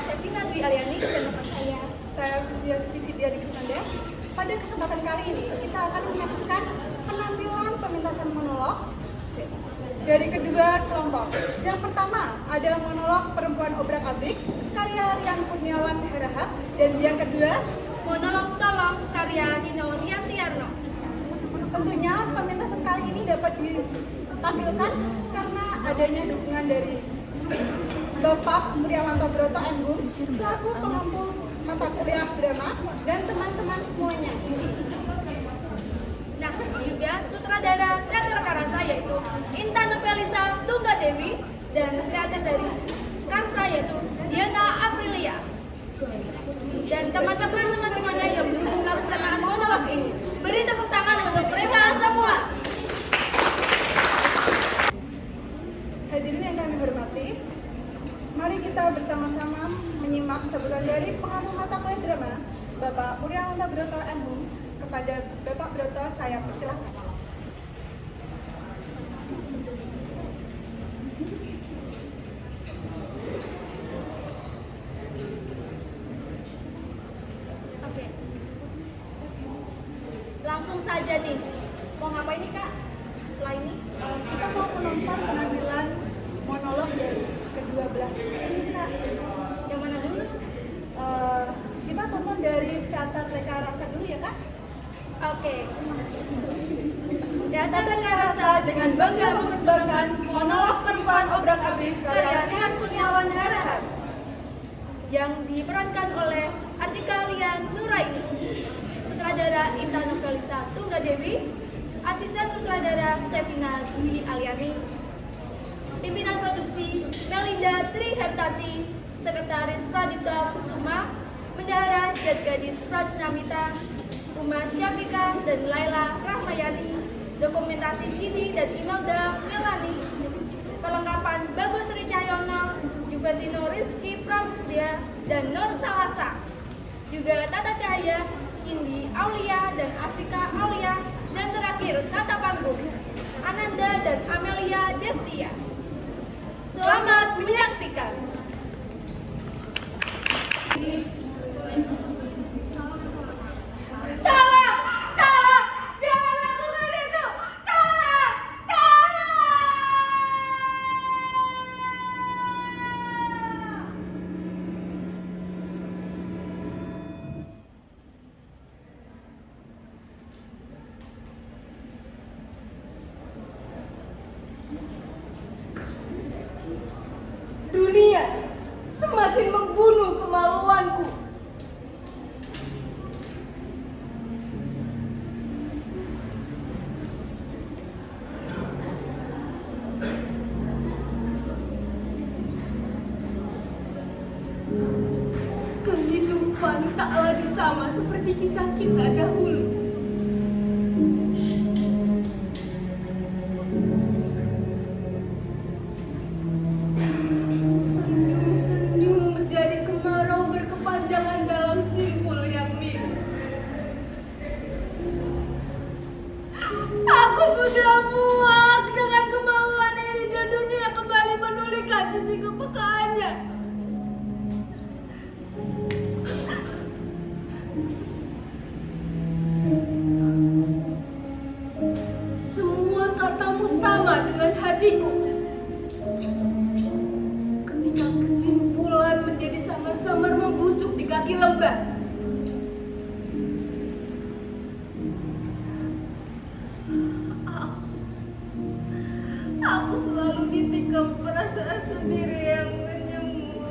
Sevina Dwi Aliani dan teman saya Visidia di Kesanda. Pada kesempatan kali ini kita akan menyaksikan penampilan pementasan monolog dari kedua kelompok. Yang pertama ada monolog Perempuan Obrak-abrik karya Rian Kurniawan Harahap, dan yang kedua monolog Tolong karya Nino Riantiarno. Tentunya pementasan kali ini dapat ditampilkan karena adanya dukungan dari Bapak Muriawanto Broto MHum selaku pengampu mata kuliah drama dan teman-teman semuanya. Nah, juga sutradara teater Karsa yaitu Intan Novelisa Tunggadewi dan kreator dari Karsa yaitu Diana Aprilia. Dan teman-teman semuanya yang mendukung pelaksanaan monolog ini, beri tepuk tangan untuk mereka semua. Hadirin yang kami hormati, mari kita bersama-sama menyimak sambutan dari pengampu mata kuliah drama Bapak Muriawanto Broto MHum. Kepada Bapak Broto saya persilahkan. Oke. Langsung saja nih. Mau ngapain nih, Kak? Setelah ini Kita mau menonton penampilan monolog dari kedua belah ini, Kak. yang mana dulu? Kita tonton dari teater Leka Rasa dulu ya, Kak. Oke. Teater Karsa dengan bangga mempersembahkan monolog Perempuan Obrak-abrik karya Rian Kurniawan Harahap yang diperankan oleh Artika Lian Nuraini, sutradara Intan Novelisa Tunggadewi, asisten sutradara Sevina Dwi Aliani, pimpinan produksi Melinda Trihertanti, sekretaris Pradipta Kusuma, bendahara Jadgadis Pratnamita, Uma Syafika dan Laila Rahmayani, dokumentasi Sidi dan Imelda Melani, perlengkapan Bagus Sri Cahyono, Juventino Rizky Pramudya, dan Nur Salasa, juga Tata Cahaya, Cindy Aulia dan Afrika Aulia, dan terakhir tata panggung Ananda dan Amelia Destia. Selamat menyaksikan. Tolong, tolong, jangan lakukan itu. Tolong, tolong. Dunia semakin membunuh kemaluanku. Kehidupan tak lagi sama seperti kisah kita dahulu. Senyum-senyum menjadi kemarau berkepanjangan dalam simpul yang mirip. Aku sudah muak dengan kemauan ini dan dunia kembali menulihkan sisi kepekaannya. Semua katamu sama dengan hatiku. Ketika kesimpulan menjadi samar-samar membusuk di kaki lembah. Aku selalu ditikam perasaan sendiri yang menyembuh.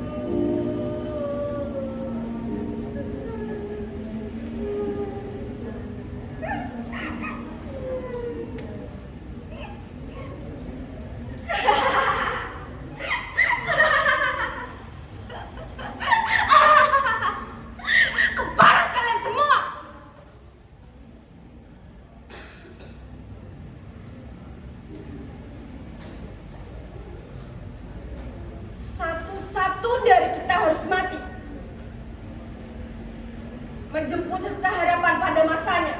Keparat kalian semua! Satu-satu dari kita harus mati. Menjemput sisa harapan pada masanya.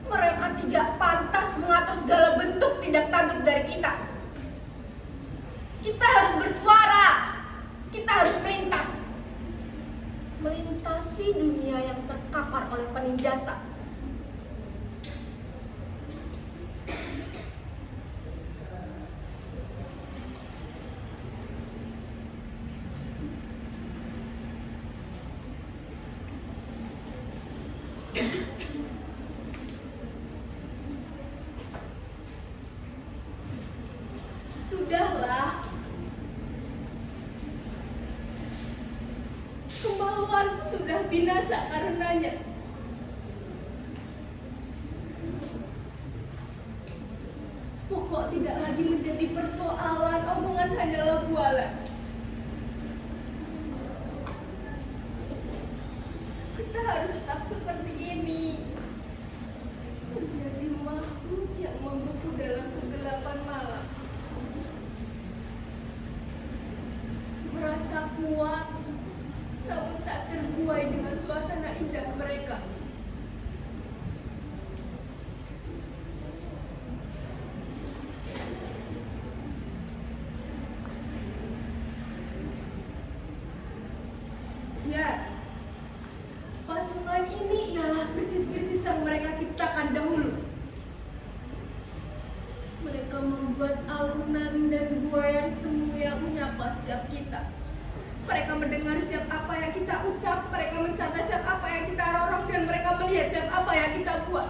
Mereka tidak pantas mengatur segala bentuk tindak tanduk dari kita. Kita harus bersuara. Kita harus penindasan. Sudahlah. Kemaluanku sudah binasa karenanya. Pokok tidak lagi menjadi persoalan, omongan hanyalah bualan. Kita harus tetap seperti ini. Menjadi makhluk yang membeku dalam kegelapan malam. Merasa kuat, namun tak terbuai dengan suasana indah mereka. Ya, pasungan ini ialah persis-persis yang mereka ciptakan dahulu. Mereka membuat alunan dan buayan semu yang menyapa setiap kita. Mereka mendengar setiap apa yang kita ucap, mereka mencatat setiap apa yang kita rorong, dan mereka melihat setiap apa yang kita buat.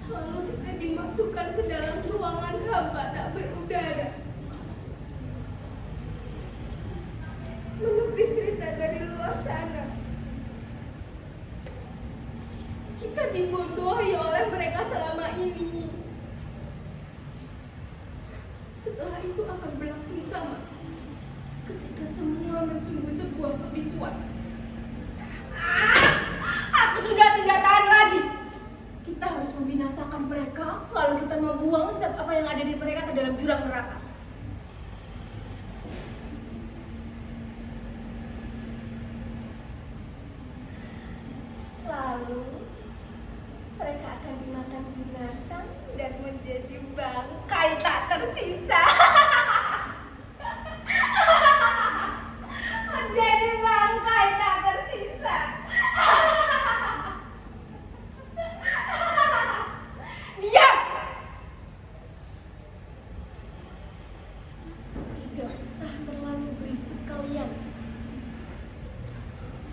Lalu kita dimasukkan ke dalam ruangan hampa tak berudara. Menepis cerita dari luar sana. Kita dibodohi oleh mereka selama ini. Setelah itu akan berlangsung sama. Ketika semua mencumbu sebuah kebisuan. Aku sudah tidak tahan lagi. Kita harus membinasakan mereka, lalu kita membuang setiap apa yang ada di mereka ke dalam jurang neraka. Lalu mereka akan dimakan binatang dan menjadi bangkai tak tersisa. Menjadi bangkai tak tersisa. Diam! Tidak usah terlalu berisik kalian.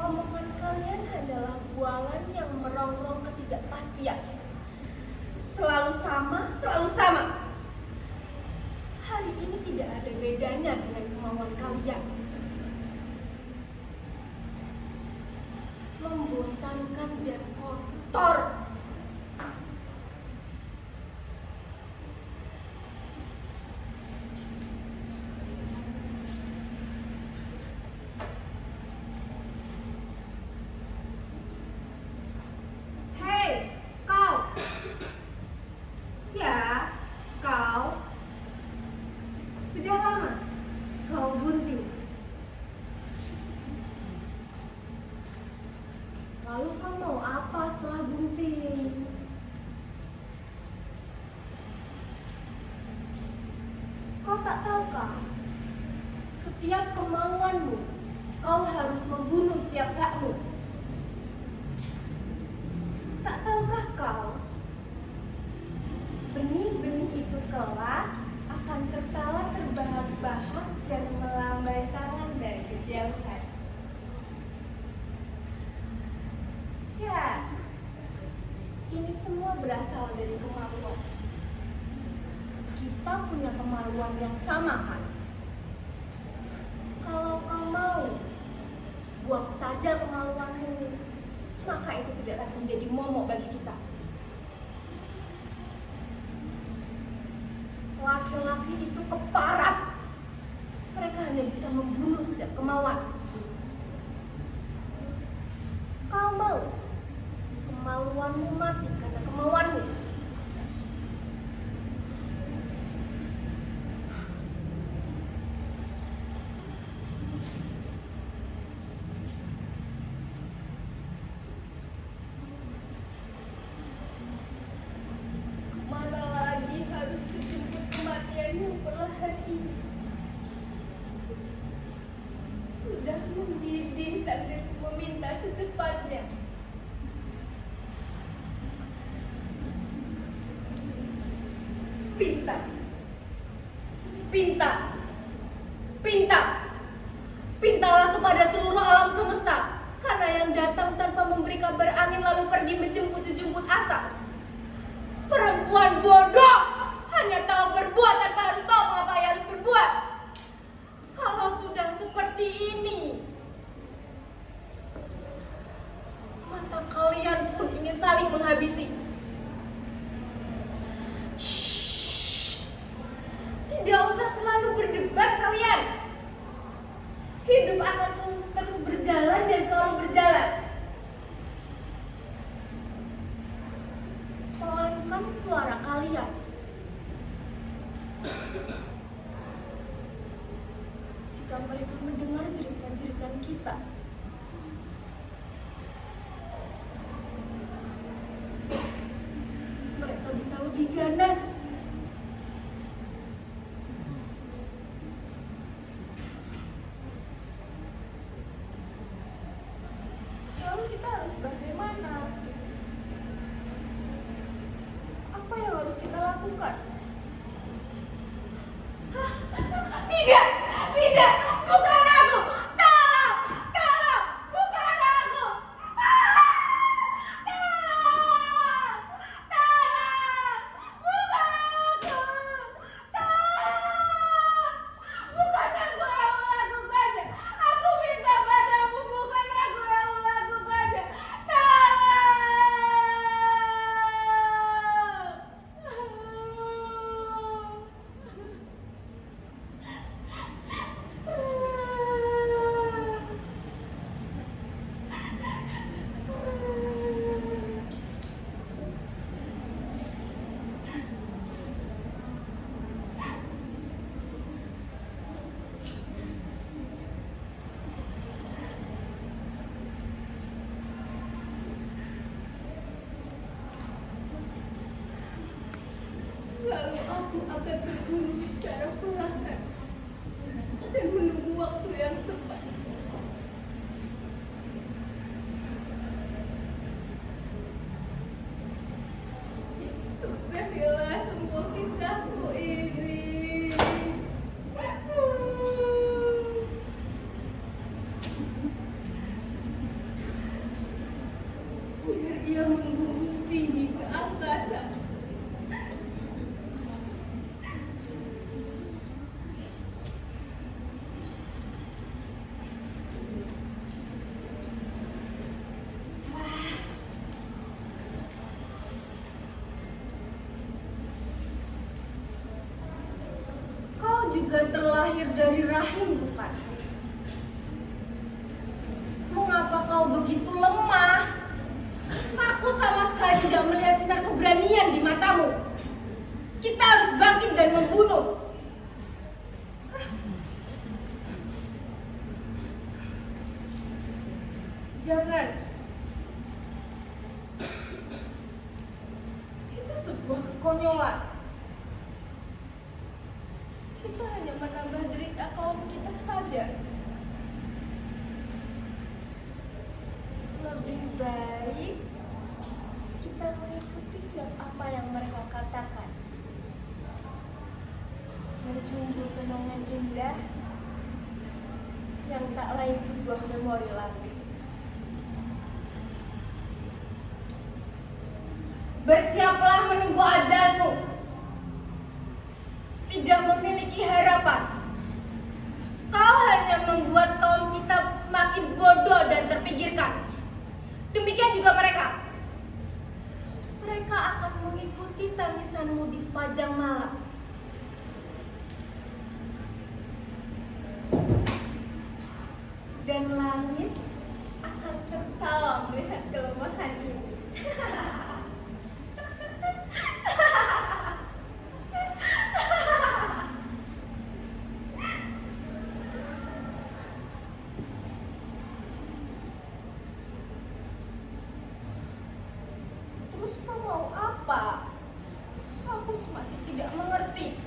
Omongan kalian adalah bualan yang merongrong ketidakpastian. Selalu sama, selalu sama. Hari ini tidak ada bedanya dengan kemauan kalian. Membosankan dan kotor. Lalu kau mau apa setelah bunting? Kau tak tahukah? Setiap kemauanmu, kau harus membunuh setiap hakmu. Tak tahukah kau? Benih-benih itu kelak akan tertawa terbahak-bahak dan melambai tangan dari kejauhan. Ya, ini semua berasal dari kemaluan. Kita punya kemaluan yang sama, kan? Kalau kau mau, buang saja kemaluanmu, maka itu tidak akan menjadi momok bagi kita. Laki-laki itu keparat. Mereka hanya bisa membunuh setiap kemauan. Kau mau kemaluanmu mati karena kemauanmu. Kemana lagi harus dijemput kematian? ini. Sudah mendidih takdirku meminta secepatnya. Pinta, pinta, pinta, pintalah kepada seluruh alam semesta, karena yang datang tanpa memberi kabar angin lalu pergi menjemput sejumput asa. Perempuan bodoh, hanya tahu berbuat tanpa harus tahu mengapa ia harus berbuat. Kalau sudah seperti ini, mata kalian pun ingin saling menghabisi. Tidak usah terlalu berdebat kalian. Hidup akan terus berjalan dan selalu berjalan. Melainkan suara kalian. Jika mereka mendengar jeritan-jeritan kita, mereka bisa lebih ganas. Lalu kita harus bagaimana? Apa yang harus kita lakukan? Hah? Tidak, tidak, bukan aku. Tolong, tolong, bukan aku. Tolong, tolong, bukan aku. Tolong, bukan aku yang melakukannya. Aku minta padamu, bukan aku yang melakukannya. Lalu aku akan terbunuh secara perlahan dan menunggu waktu yang tepat. Sudahilah semua kisahku ini. Biar ia membunuh tinggi ke angkasa. Juga terlahir dari rahim, bukan? Mengapa kau begitu lemah? Aku sama sekali tidak melihat sinar keberanian di matamu. Kita harus bangkit dan membunuh. Jangan. Itu sebuah kekonyolan. Kita hanya menambah derita kaum kita saja. Lebih baik kita mengikuti setiap apa yang mereka katakan. Menjumbu kenangan indah yang tak lain sebuah memori lalu. Bersiaplah menunggu ajalmu. Tidak memiliki harapan. Kau hanya membuat kaum kita semakin bodoh dan terpinggirkan. Demikian juga mereka. Mereka akan mengikuti tangisanmu di sepanjang malam. Dan langit akan tertawa melihat kelemahan ini. Terus kau mau apa? Aku semakin tidak mengerti.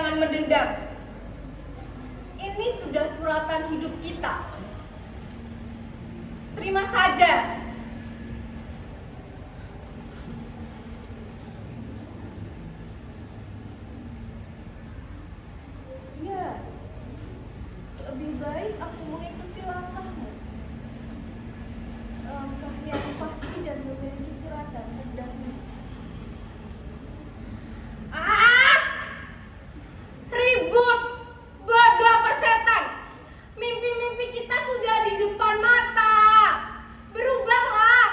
jangan mendendam. Ini sudah suratan hidup kita. Terima saja. Ya, lebih baik aku mengikuti langkahmu. Langkah yang pasti dan memiliki suratan terdahulu. Ribut, bodoh persetan. Mimpi-mimpi kita sudah di depan mata. Berubahlah.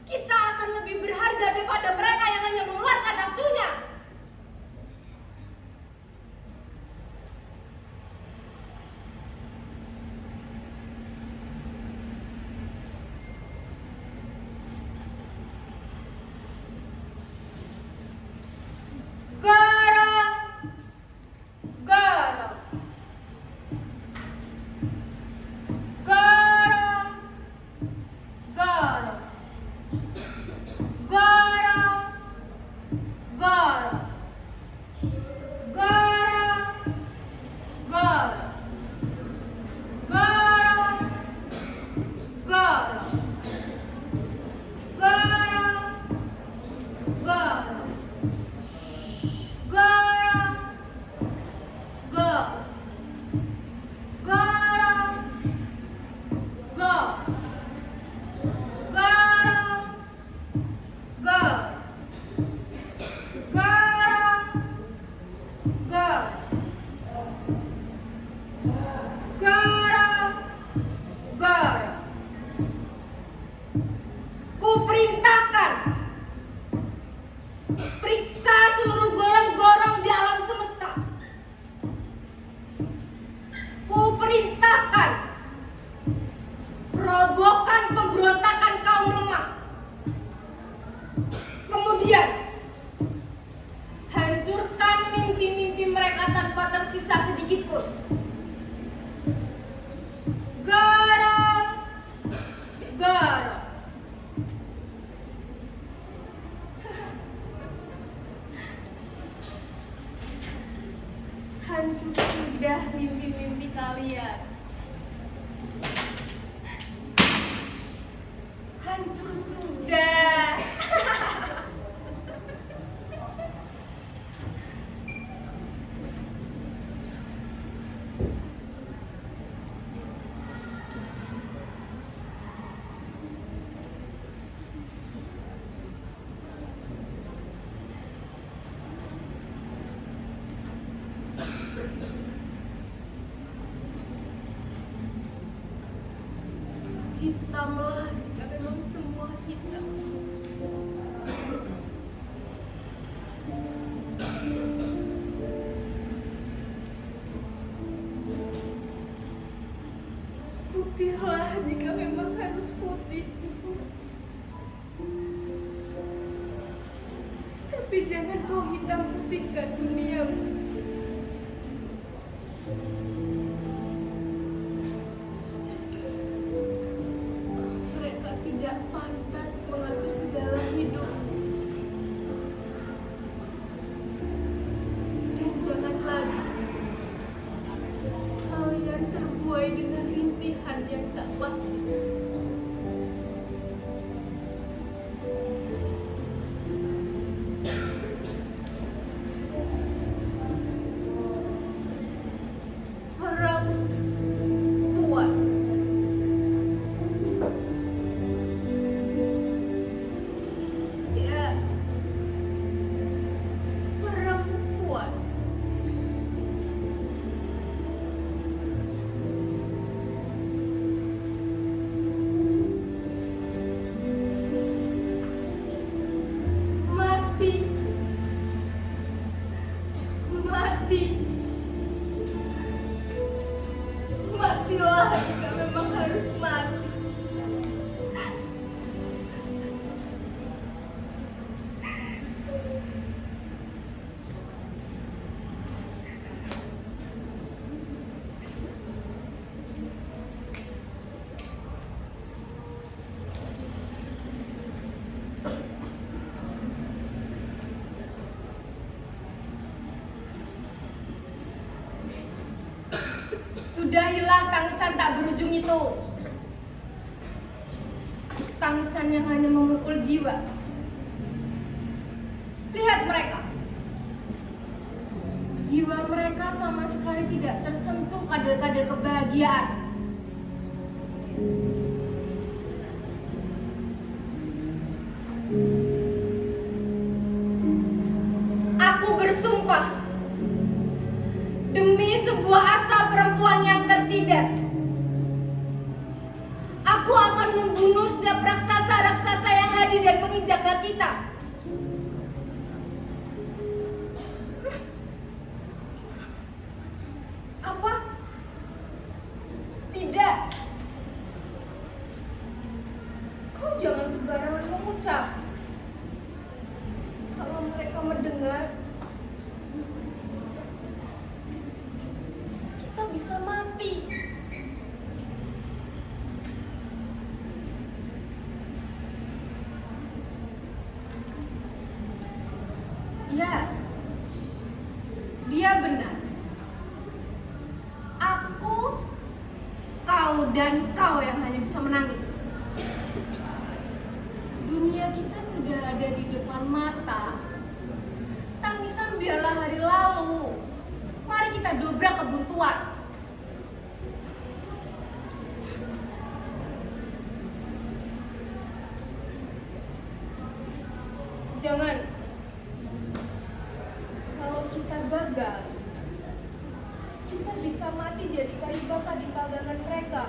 Kita akan lebih berharga daripada mereka yang hanya mengeluarkan nafsunya. Periksa seluruh gorong-gorong di alam semesta. Kuperintahkan robohkan pemberontakan kaum lemah. Kemudian hancurkan mimpi-mimpi mereka tanpa tersisa sedikit pun. Garap, garap. Hancur sudah mimpi-mimpi kalian. Hancur sudah. Hitamlah jika memang semua hitam. Putihlah jika memang harus putih. Tapi jangan kau hitam putihkan dunia. Tidak pantas mengatur segala hidup. Dan jangan lagi kalian terbuai dengan rintihan yang tak pasti. Perempuan. Matilah jika memang harus mati. Sudahilah tangisan tak berujung itu. Tangisan yang hanya memukul jiwa. Lihat mereka. Jiwa mereka sama sekali tidak tersentuh kadar-kadar kebahagiaan. Aku bersumpah demi sebuah asa perempuan yang tertindas, aku akan membunuh setiap raksasa-raksasa yang hadir dan menginjak hak kita. Apa? Tidak. Kau jangan sembarangan mengucap. Kalau mereka mendengar, kita bisa mati. Ya, dia benar. Aku, kau, dan kau yang hanya bisa menangis. Dunia kita sudah ada di depan mata. Tangisan biarlah hari lalu. Mari kita dobrak kebuntuan. Jangan. Kalau kita gagal, kita bisa mati jadi kayu bakar di pagangan mereka.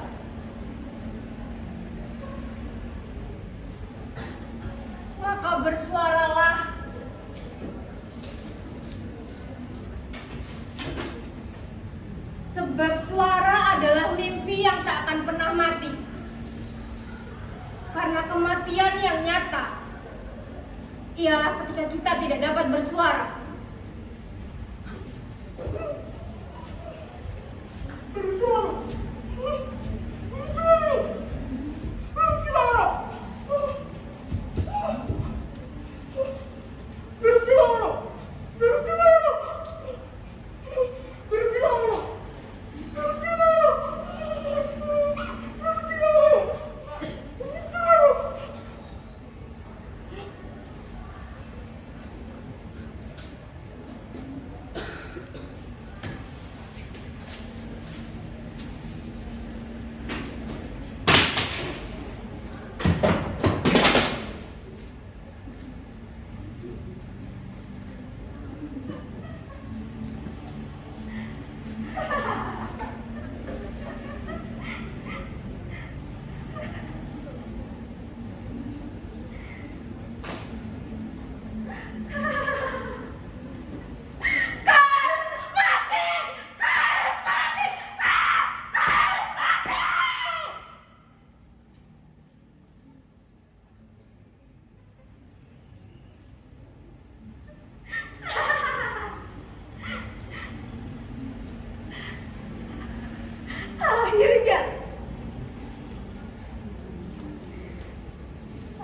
Maka bersuaralah. Sebab suara adalah mimpi yang tak akan pernah mati. Karena kematian yang nyata ialah ketika kita tidak dapat bersuara.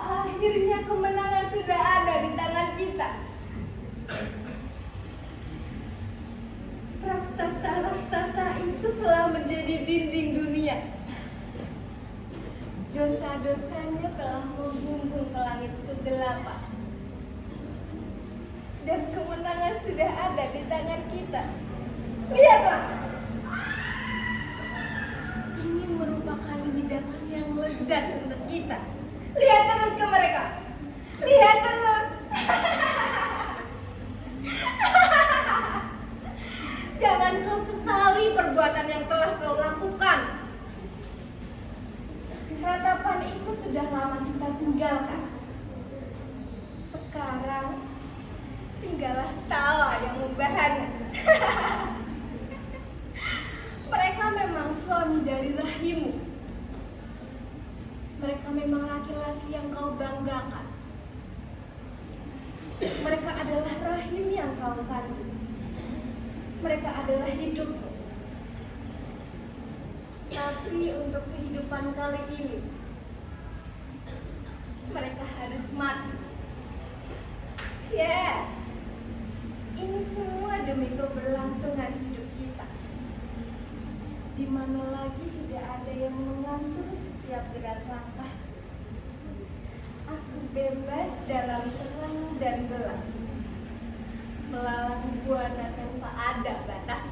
Akhirnya kemenangan sudah ada di tangan kita. Raksasa-raksasa itu telah menjadi dinding dunia. Dosa-dosanya telah membumbung ke langit kegelapan. Dan kemenangan sudah ada di tangan kita. Lihatlah. Ini merupakan hidangan yang lezat untuk kita. Lihat terus ke mereka. Lihat terus. Jangan kau sesali perbuatan yang telah kau lakukan. Ratapan itu sudah lama kita tinggalkan. Sekarang tinggallah tawa yang membahannya. Mereka memang suami dari rahimmu. Mereka memang laki-laki yang kau banggakan. Mereka adalah rahim yang kau kandung. Mereka adalah hidupmu. Tapi untuk kehidupan kali ini, mereka harus mati. Ya, ini semua demi keberlangsungan hidup kita. Di di mana lagi tidak ada yang mengatur setiap gerak langkah. Aku bebas dalam terang dan gelap, melalang buana tanpa ada batas.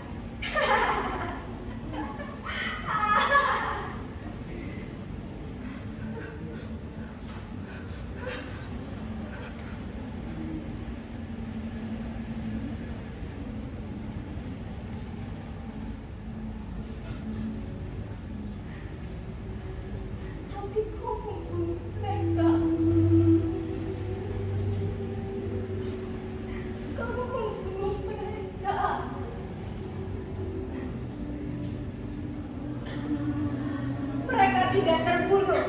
Tapi kau membunuh mereka. Kau membunuh mereka. Mereka tidak terbunuh.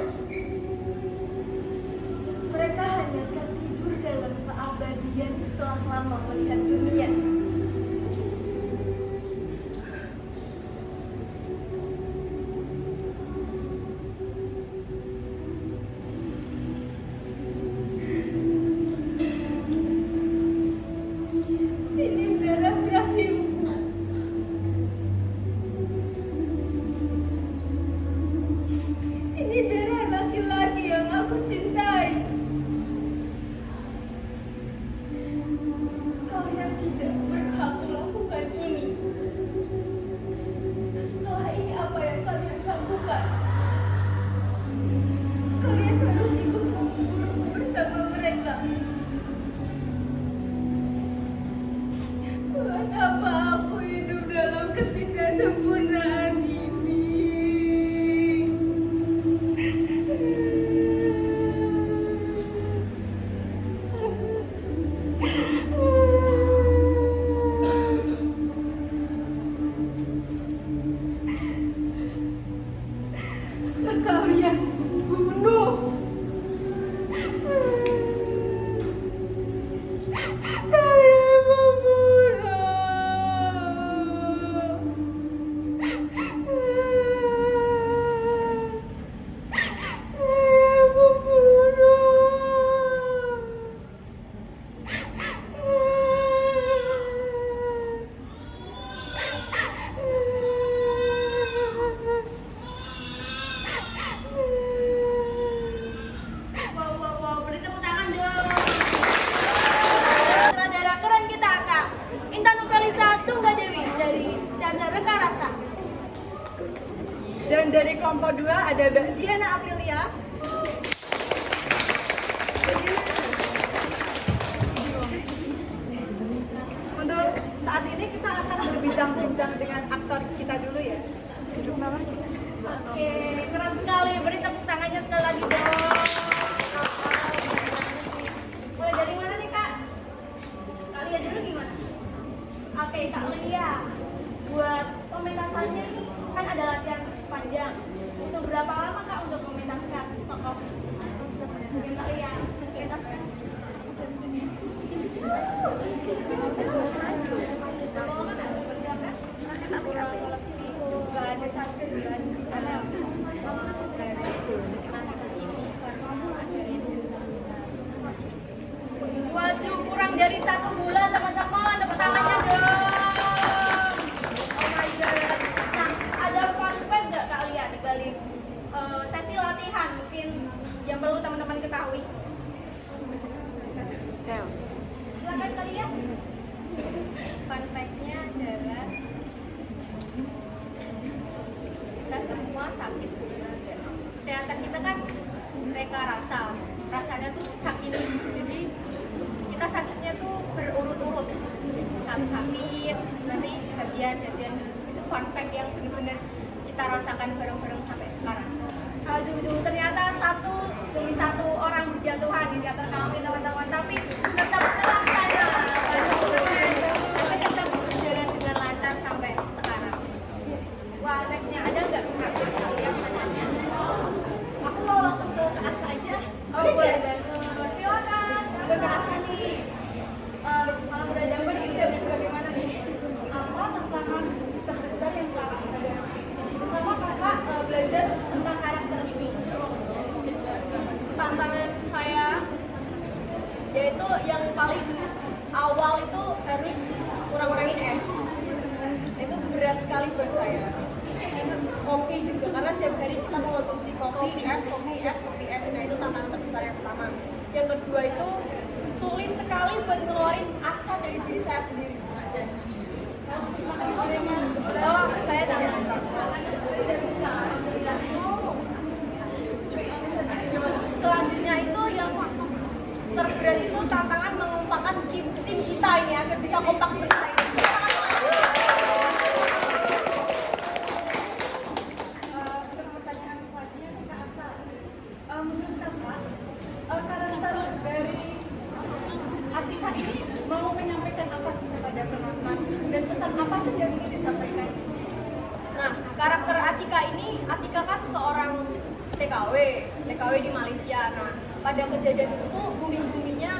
Mereka hanya tertidur dalam keabadian setelah lama melihat dunia. Ini darah rahimku. Ini darah laki-laki yang aku cintai. Kalian tidak berhak melakukan ini. Setelah ini apa yang kalian lakukan? Kalian harus ikut menguburku bersama mereka. Buat apa aku hidup dalam ketidaksempurnaan ini? Kalian bunuh. Kalian membunuh. Kalian Wow, beri tepuk tangan dong. Sutradara keren kita, Kak. Intan Nurfeliza Tunggadewi dari Teater Reka Rasa. Dan dari kelompok 2 ada Mbak Diana Aprilia. Untuk saat ini kita akan berbincang-bincang dengan aktor kita dulu ya. Duduk bawah. Oke, keren sekali. Beri tepuk tangannya sekali lagi dong. Mulai dari mana nih, Kak? Kak Lia dulu gimana? Oke, Kak Lia. Buat pementasannya ini kan ada latihan panjang. Untuk berapa lama, Kak, untuk mementaskan tokoh? Mungkin Kak Lia mementaskan. Berapa lama, Kak? Bersiapkan? Kurang lebih nggak ada 1 bulan karena dari naskah ini baru ada ini. Waduh, kurang dari 1 bulan, teman-teman. Tepuk tangannya dong. Oh my god. Nah, ada fun fact nggak Kak Lia di balik sesi latihan mungkin yang perlu teman-teman ketahui? Silakan Kak Lia. Fun fact-nya adalah kita semua sakit. Teater kita kan Reka Rasa, rasanya tuh sakit. Jadi kita sakitnya tuh berurut-urut. Satu sakit, nanti bagian itu fun fact yang benar-benar kita rasakan bareng-bareng sampai sekarang. Aduh, ternyata satu demi satu orang berjatuhan di teater kami, teman-teman. Tapi tetap terlaksana. Tapi tetap berjalan dengan lancar sampai sekarang. Wah, nextnya ada nggak Kak? Kalian tanya. Aku mau langsung ke Asa aja. Oh, boleh banget. Silakan. Ke Asa nih. Kalau udah jawaban ini udah bagaimana nih? Apa tantangan terbesar yang kakak hadapi? Sama kakak belajar tentang karakter ini. Tantangan saya yaitu yang paling awal itu harus kurang-kurangin es. Itu berat sekali buat saya. Kopi juga, karena setiap hari kita mengonsumsi kopi es. Nah itu tantangan terbesar yang pertama. Yang kedua itu sulit sekali buat ngeluarin asa dari diri saya sendiri. Oh, saya tidak suka. Selanjutnya itu yang terberat itu tantangan mengumpulkan tim kita ini agar bisa kompak seperti saya. Pertanyaan selanjutnya nih Kak Asa. Menurut Kakak, karakter dari Atika ini mau menyampaikan apa sih kepada penonton dan pesan apa sih yang ingin disampaikan? Nah, karakter Atika ini, Atika kan seorang TKW di Malaysia. Nah, pada kejadian itu tuh bumi-buminya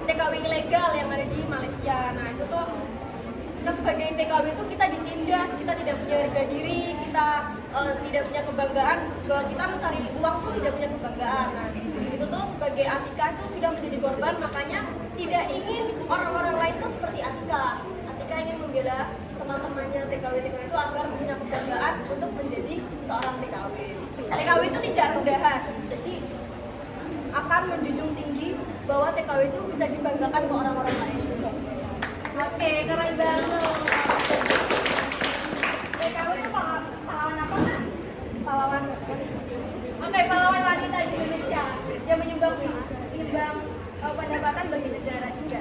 TKW ilegal yang ada di Malaysia. Nah, itu tuh kita sebagai TKW itu kita ditindas, kita tidak punya harga diri, kita tidak punya kebanggaan bahwa kita mencari uang tuh tidak punya kebanggaan. Nah, itu tuh sebagai Atika itu sudah menjadi korban, makanya tidak ingin orang-orang lain tuh seperti Atika. Atika ingin membela teman-temannya TKW itu agar punya kebanggaan untuk menjadi seorang TKW. TKW itu tidak rendahan, jadi akan menjunjung tinggi bahwa TKW itu bisa dibanggakan ke orang-orang lain. Oke, keren banget. TKW itu pahlawan apa kan? Pahlawan. Oke, pahlawan wanita di Indonesia yang menyumbang pendapatan bagi negara juga.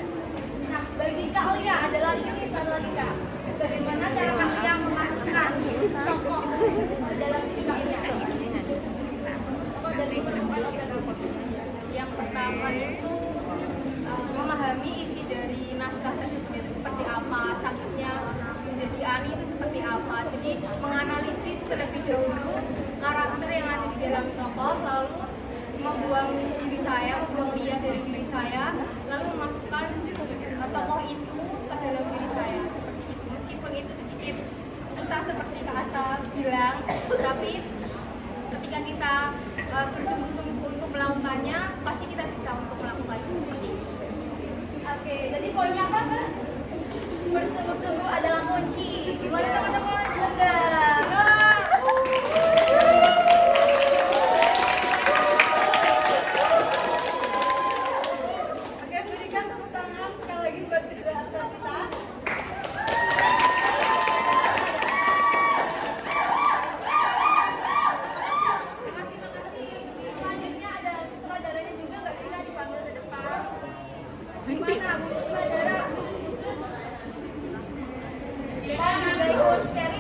Nah, bagi Kak Lia ada lagi nih satu lagi Kak. Bagaimana cara Kak Lia memasukkan tokoh dalam diri Kak Lia? Tokoh dari Yang pertama itu memahami isi dari naskah tersebut itu seperti apa, sakitnya menjadi Ani itu seperti apa. Jadi menganalisis terlebih dahulu karakter yang ada di dalam tokoh, lalu membuang Lia dari diri saya, lalu memasukkan tokoh itu ke dalam diri saya. Seperti itu. Meskipun itu sedikit susah seperti Kak Asa bilang, tapi ketika kita bersungguh-sungguh untuk melakukannya, pasti kita bisa untuk melakukannya seperti itu. Oke, jadi poinnya apa Kak? Bersungguh-sungguh adalah kunci. Gimana teman-teman? Enggak. Oke, berikan tepuk tangan sekali lagi buat kedua atlet kita. Selanjutnya ada sutradaranya juga nggak sih Kak dipanggil ke depan? Gimana? Sutradara, musuh. Kita nggak ikut share